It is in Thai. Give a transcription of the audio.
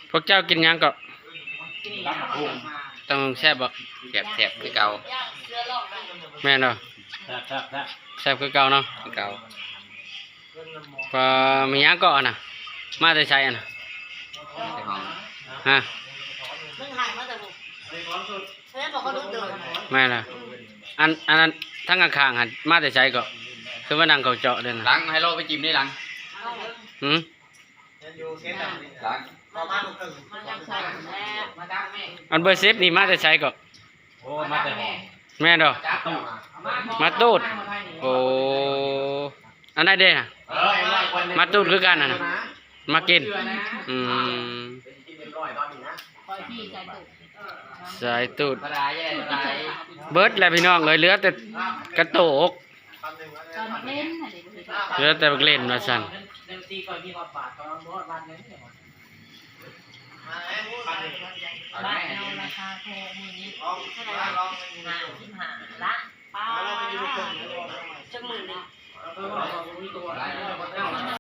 พวกเจ้ากินหยังก็ รับหนักพุ่ง ต้องแซ่บบ่ แสบคือเก่า แม่นเนาะ แซ่บแซ่บแซ่บ แซ่บคือเก่าเนาะ คือเก่า ก็มีหยังก็น่ะมาแต่ไสอ่ะน่ะ ในห้อง ฮะ มึงหายมาแต่บุกเฮ้ยบอกเขาดูเดิน แม่นล่ะอันนั้นทั้งข้างๆหั่นมาแต่ไสก็คือว่านั่งเขาเจาะเด้อ ห น่ะ ลังให้โลไปจิ้มนี่หลัง หืม หลัง มันยังใส่แล้วมาดังแม่ อันเบอร์10นี่มาแต่ไสก็ โอ้มาแต่ห้อง แม่นเด้อ ตู้ มาตูดโอ้อันนั้นเด้น่ะ มาตูดคือกันน่ะนะมากินอืม คอยพี่ใจตุก สายตูด กระดาษแย่กระดาษ เบิดแล้วพี่น้องเอ้ยเหลือแต่กระโตก ตอนเล่นน่ะเด็ก เหลือแต่บักเล่นว่าซั่น บ้านเราราคาแพงมือนี้เท่าไหร่50 ละป้าจังมือนึง